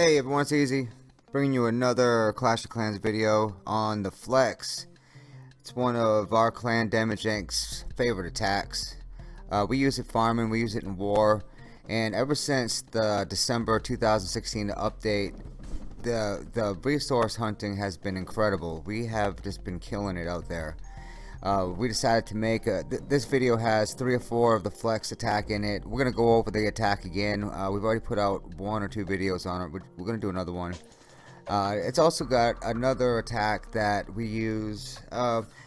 Hey everyone, it's Easy, bringing you another Clash of Clans video on the Flex. It's one of our clan Damage Inc.'s favorite attacks. We use it farming, we use it in war, and ever since the December 2016 update, the resource hunting has been incredible. We have just been killing it out there. We decided to make this video has 3 or 4 of the Flex attack in it. We're gonna go over the attack again. We've already put out 1 or 2 videos on it. We're gonna do another one. It's also got another attack that we use.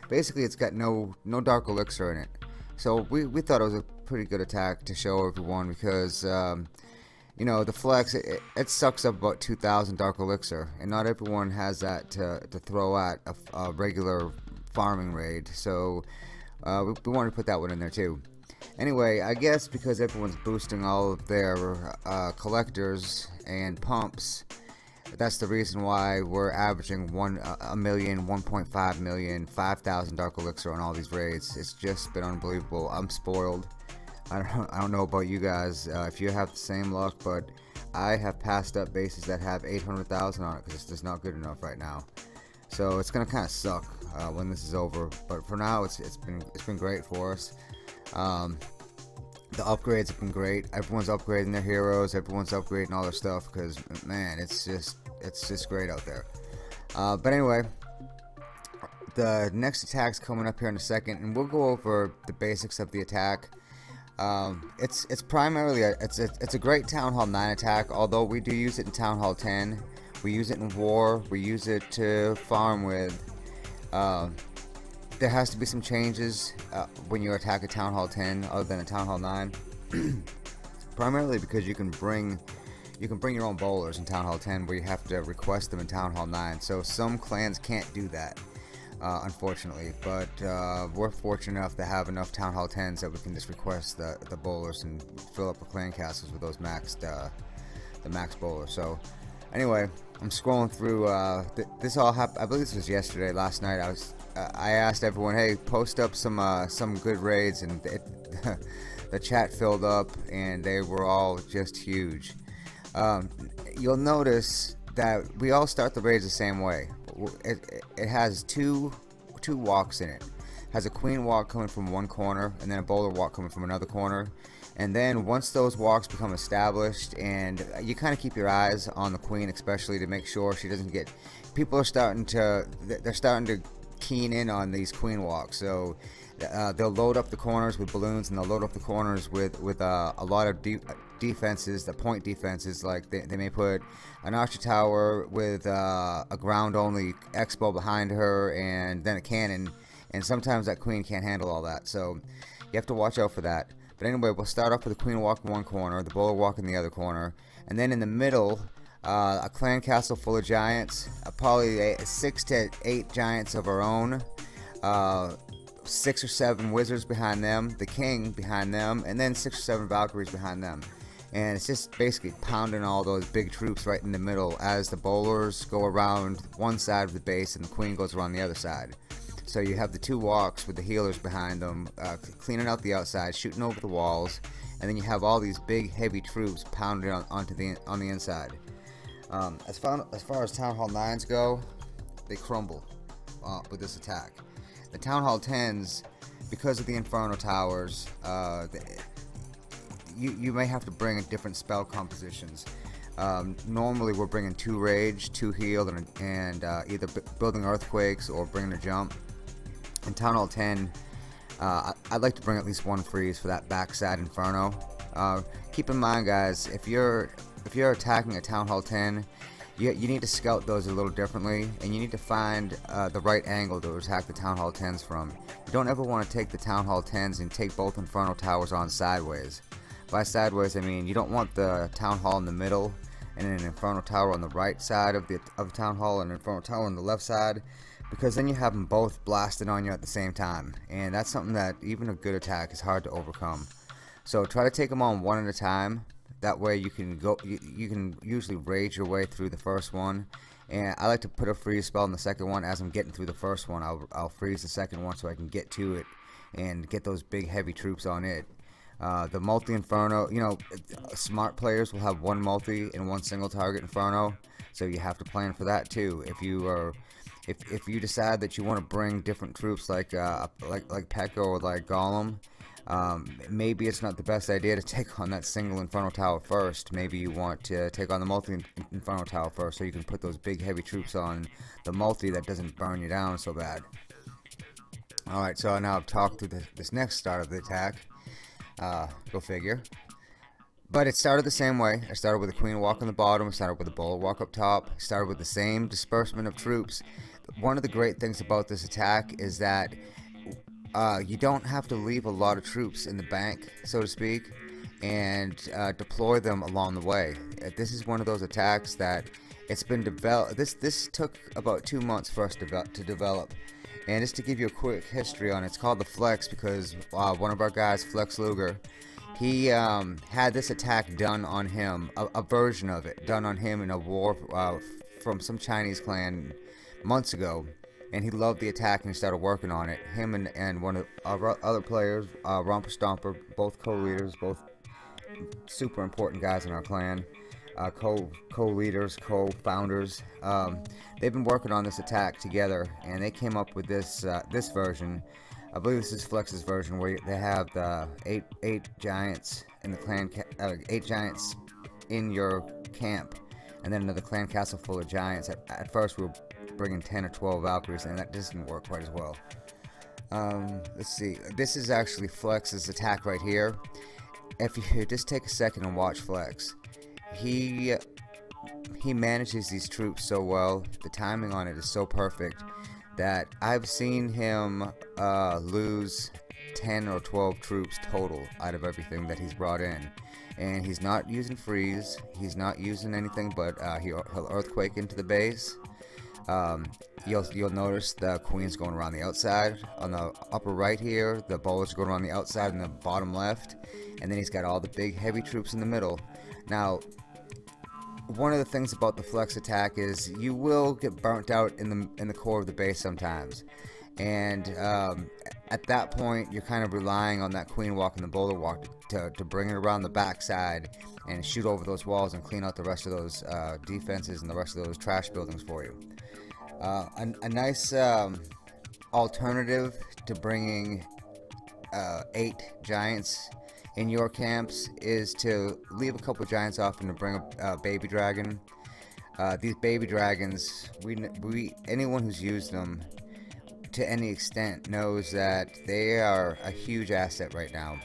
Basically, it's got no dark elixir in it. So we thought it was a pretty good attack to show everyone because you know, the Flex it sucks up about 2,000 dark elixir, and not everyone has that to throw at a regular farming raid, so we wanted to put that one in there too. Anyway, I guess because everyone's boosting all of their collectors and pumps, that's the reason why we're averaging 1 million, 1.5 million, 5,000 dark elixir on all these raids. It's just been unbelievable. I'm spoiled. I don't know about you guys if you have the same luck, but I have passed up bases that have 800,000 on it because it's just not good enough right now. So it's gonna kind of suck when this is over, but for now it's been great for us. The upgrades have been great. Everyone's upgrading their heroes. Everyone's upgrading all their stuff because, man, it's just great out there. But anyway, the next attack's coming up here in a second, and we'll go over the basics of the attack. It's primarily it's a great Town Hall 9 attack, although we do use it in Town Hall 10. We use it in war, we use it to farm with. There has to be some changes when you attack a Town Hall 10 other than a Town Hall 9. Primarily because you can bring your own bowlers in Town Hall 10 where you have to request them in Town Hall 9. So some clans can't do that, unfortunately. But we're fortunate enough to have enough Town Hall 10s that we can just request the bowlers and fill up the clan castles with those the max bowlers. So anyway, I'm scrolling through. This all happened. I believe this was yesterday. Last night, I asked everyone, "Hey, post up some good raids," and the chat filled up, and they were all just huge. You'll notice that we all start the raids the same way. It has two walks in it. It has a queen walk coming from one corner, and then a bowler walk coming from another corner. And then once those walks become established, and you kind of keep your eyes on the queen, especially to make sure she doesn't get. People are starting to keen in on these queen walks. So they'll load up the corners with balloons, and they'll load up the corners with a lot of defenses, the point defenses. Like they may put an archer tower with a ground only expo behind her, and then a cannon. And sometimes that queen can't handle all that, so you have to watch out for that. But anyway, we'll start off with the queen walk in one corner, the bowler walk in the other corner, and then in the middle, a clan castle full of giants, probably 6 to 8 giants of our own, 6 or 7 wizards behind them, the king behind them, and then 6 or 7 Valkyries behind them. And it's just basically pounding all those big troops right in the middle as the bowlers go around one side of the base and the queen goes around the other side. So you have the 2 walks with the healers behind them, cleaning out the outside, shooting over the walls, and then you have all these big, heavy troops pounding on the inside. As far as Town Hall 9s go, they crumble with this attack. The Town Hall 10s, because of the Inferno Towers, you may have to bring different spell compositions. Normally we're bringing 2 rage, 2 heal, and either building earthquakes or bringing a jump. In Town Hall 10, I'd like to bring at least 1 freeze for that backside Inferno. Keep in mind, guys, if you're attacking a Town Hall 10, you need to scout those a little differently, and you need to find the right angle to attack the Town Hall 10s from. You don't ever want to take the Town Hall 10s and take both Inferno Towers on sideways. By sideways, I mean you don't want the Town Hall in the middle and an Inferno Tower on the right side of the Town Hall and an Inferno Tower on the left side, because then you have them both blasted on you at the same time, and that's something that even a good attack is hard to overcome. So try to take them on one at a time. That way you can usually rage your way through the first one, and I like to put a freeze spell on the second one. As I'm getting through the first one, I'll freeze the second one so I can get to it and get those big heavy troops on it. The multi-inferno, you know, smart players will have one multi and one single target inferno, so you have to plan for that too. If you decide that you want to bring different troops like Pekka or like Gollum, maybe it's not the best idea to take on that single Inferno Tower first. Maybe you want to take on the multi-Inferno Tower first, so you can put those big heavy troops on the multi that doesn't burn you down so bad. Alright, so now I've talked through this next start of the attack. Go figure. But it started the same way. I started with a queen walk on the bottom, started with a bowler walk up top, started with the same disbursement of troops. One of the great things about this attack is that you don't have to leave a lot of troops in the bank, so to speak, and deploy them along the way. This is one of those attacks that it's been developed. This took about 2 months for us to develop. And just to give you a quick history on it, it's called the Flex because one of our guys, Flex Luger, he had this attack done on him, a version of it done on him in a war from some Chinese clan months ago, and he loved the attack and he started working on it. Him and one of our other players, Romper Stomper, both co-leaders, both super important guys in our clan, co-leaders, co-founders. They've been working on this attack together, and they came up with this this version. I believe this is Flex's version, where they have the eight giants in the clan, 8 giants in your camp, and then another clan castle full of giants. At first, we were bringing 10 or 12 Valkyries, and that doesn't work quite as well. Let's see. This is actually Flex's attack right here. If you just take a second and watch Flex, he manages these troops so well. The timing on it is so perfect that I've seen him lose 10 or 12 troops total out of everything that he's brought in. And he's not using freeze, he's not using anything, but he'll earthquake into the base. You'll notice the queen's going around the outside. On the upper right here, the bowler's going around the outside and the bottom left. And then he's got all the big heavy troops in the middle. Now, one of the things about the Flex attack is you will get burnt out in the core of the base sometimes, and at that point you're kind of relying on that queen walk and the bowler walk to bring it around the backside and shoot over those walls and clean out the rest of those defenses and the rest of those trash buildings for you. A nice alternative to bringing 8 giants in your camps is to leave a couple giants off and to bring a baby dragon. These baby dragons, anyone who's used them to any extent knows that they are a huge asset right now.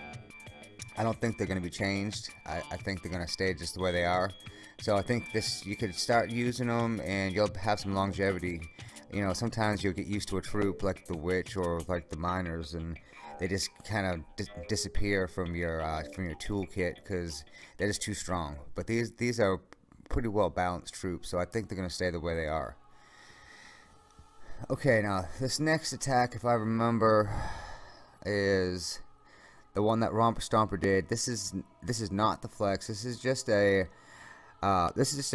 I don't think they're going to be changed. I think they're going to stay just the way they are. So I think you could start using them and you'll have some longevity. You know, sometimes you'll get used to a troop like the witch or like the miners, and they just kind of disappear from your toolkit because they're just too strong. But these are pretty well balanced troops, so I think they're going to stay the way they are. Okay, now this next attack, if I remember, is the one that Romper Stomper did. This is not the Flex. This is just a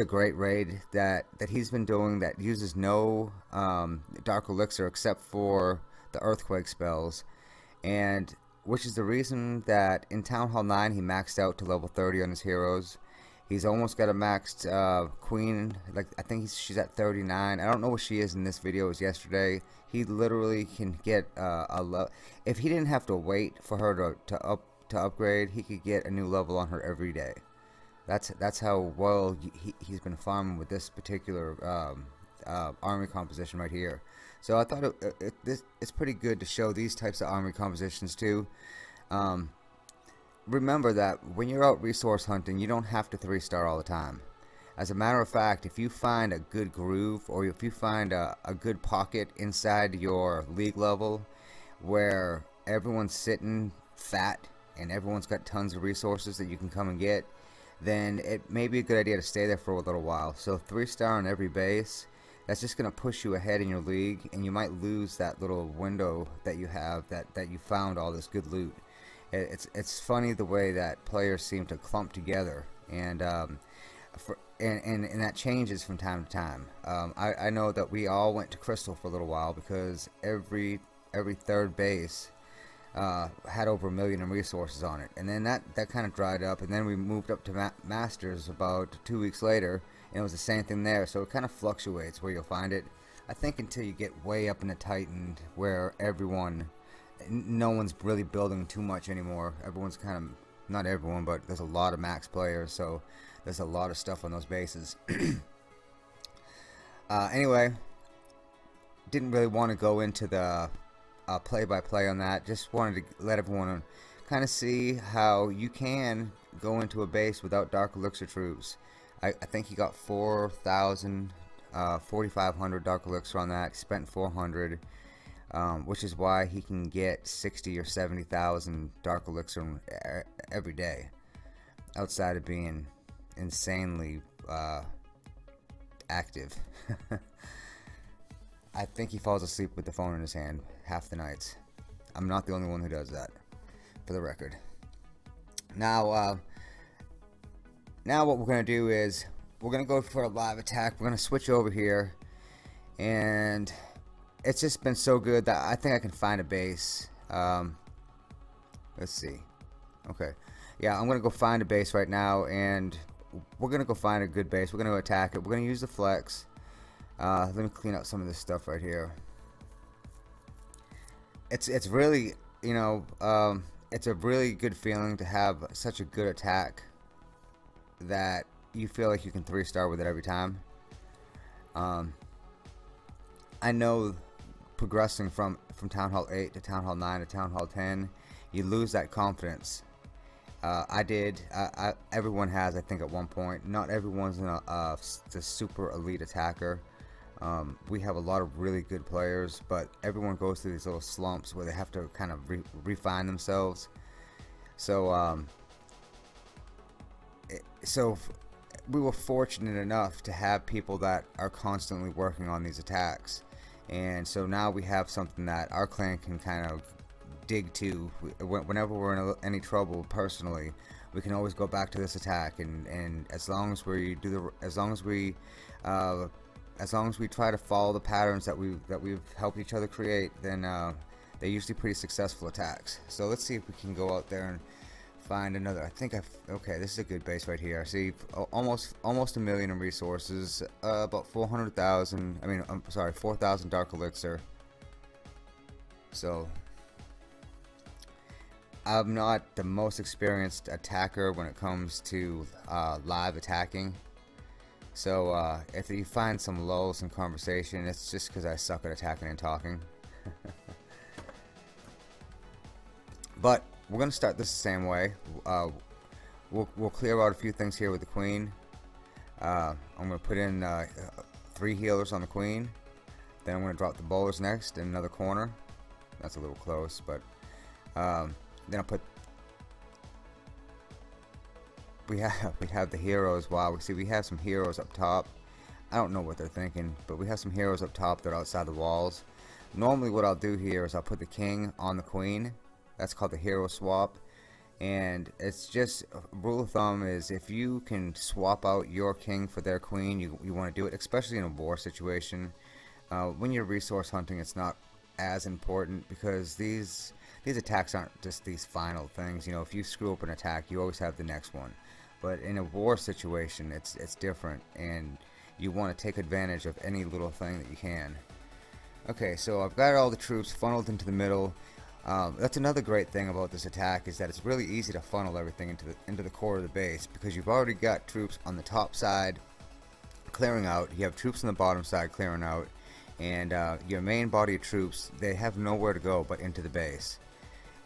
great raid that he's been doing that uses no Dark Elixir except for the Earthquake spells. And which is the reason that in Town Hall 9 he maxed out to level 30 on his heroes. He's almost got a maxed queen. Like, I think she's at 39. I don't know what she is in this video. It was yesterday. He literally can get if he didn't have to wait for her to upgrade, he could get a new level on her every day. That's how well he's been farming with this particular army composition right here. So I thought it's pretty good to show these types of army compositions too. Remember that when you're out resource hunting, you don't have to 3-star all the time. As a matter of fact, if you find a good groove, or if you find a good pocket inside your league level where everyone's sitting fat and everyone's got tons of resources that you can come and get, then it may be a good idea to stay there for a little while. So 3-star on every base, that's just going to push you ahead in your league, and you might lose that little window that you have that you found all this good loot. It's funny the way that players seem to clump together, and that changes from time to time. I know that we all went to Crystal for a little while because every third base had over 1 million in resources on it, and then that kind of dried up, and then we moved up to Masters about 2 weeks later, and it was the same thing there. So it kind of fluctuates where you'll find it. I think until you get way up in the Titan, where no one's really building too much anymore. Everyone's kind of, not everyone, but there's a lot of max players, so there's a lot of stuff on those bases. Anyway, didn't really want to go into the play-by-play on that. Just wanted to let everyone kind of see how you can go into a base without Dark Elixir troops. I think he got 4,500 Dark Elixir on that. He spent 400, which is why he can get 60 or 70,000 Dark Elixir every day, outside of being insanely active. I think he falls asleep with the phone in his hand half the nights. I'm not the only one who does that, for the record. Now what we're going to do is we're going to go for a live attack. We're going to switch over here, and it's just been so good that I think I can find a base. Let's see. Okay, yeah, I'm going to go find a base right now, and we're going to go find a good base. We're going to attack it. We're going to use the flex. Let me clean up some of this stuff right here. It's really, you know, it's a really good feeling to have such a good attack that you feel like you can 3-star with it every time. I know progressing from Town Hall 8 to Town Hall 9 to Town Hall 10, you lose that confidence. I did. Everyone has, I think, at one point. Not everyone's the super elite attacker. We have a lot of really good players, but everyone goes through these little slumps where they have to kind of refine themselves. So, we were fortunate enough to have people that are constantly working on these attacks, and so now we have something that our clan can kind of dig to whenever we're in any trouble. Personally, we can always go back to this attack, and as long as we try to follow the patterns that we've helped each other create, then they're usually pretty successful attacks. So let's see if we can go out there and find another. Okay, this is a good base right here. I see almost 1 million in resources, about 400,000. I mean, I'm sorry, 4,000 Dark Elixir. So I'm not the most experienced attacker when it comes to live attacking. So if you find some lulls in conversation, it's just because I suck at attacking and talking. But we're gonna start this the same way. We'll clear out a few things here with the queen. I'm gonna put in 3 healers on the queen. Then I'm gonna drop the bowlers next in another corner. That's a little close, but then I'll put. We have the heroes. Wow, we have some heroes up top. I don't know what they're thinking, but we have some heroes up top that are outside the walls. Normally what I'll do here is I'll put the king on the queen. That's called the hero swap, and it's just rule of thumb is if you can swap out your king for their queen, you want to do it, especially in a war situation. When you're resource hunting, it's not as important because these attacks aren't just these final things. You know, if you screw up an attack, you always have the next one. But in a war situation, it's different, and you want to take advantage of any little thing that you can. Okay, so I've got all the troops funneled into the middle. That's another great thing about this attack, is that it's really easy to funnel everything into the core of the base, because you've already got troops on the top side clearing out, you have troops on the bottom side clearing out, and your main body of troops, they have nowhere to go but into the base.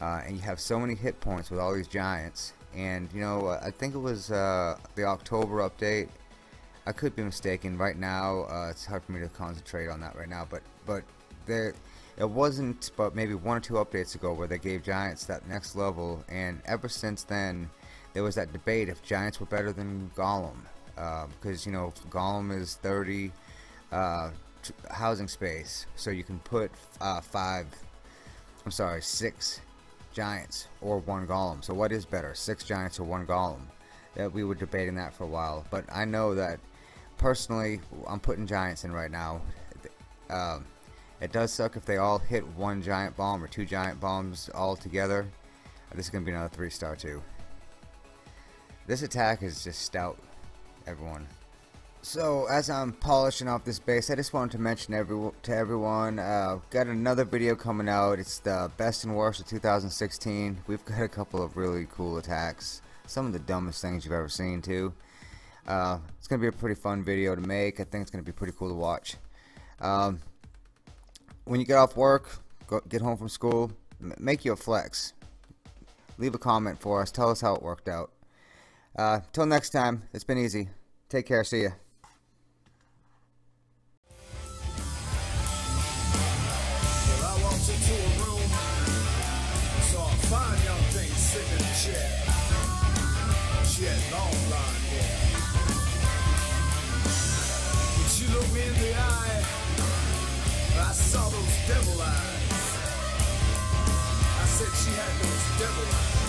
And you have so many hit points with all these giants. And you know, I think it was the October update. I could be mistaken. Right now, it's hard for me to concentrate on that right now. But there, it wasn't. But maybe 1 or 2 updates ago, where they gave giants that next level. And ever since then, there was that debate if giants were better than Golem, because you know Golem is 30 housing space, so you can put 6 giants or 1 golem. So what is better, 6 giants or 1 golem? We were debating that for a while, but I know that personally I'm putting giants in right now. It does suck if they all hit one giant bomb or two giant bombs all together. This is going to be another 3-star too. This attack is just stout, everyone. So as I'm polishing off this base, I just wanted to mention to everyone, got another video coming out. It's the best and worst of 2016. We've got a couple of really cool attacks. Some of the dumbest things you've ever seen too. It's going to be a pretty fun video to make. I think it's going to be pretty cool to watch. When you get off work, get home from school, make you a flex. Leave a comment for us. Tell us how it worked out. Till next time, it's been easy. Take care. See ya. Well, I walked into a room, saw a fine young thing sitting in a chair. She had long blonde hair. When she looked me in the eye, I saw those devil eyes. I said she had those devil eyes.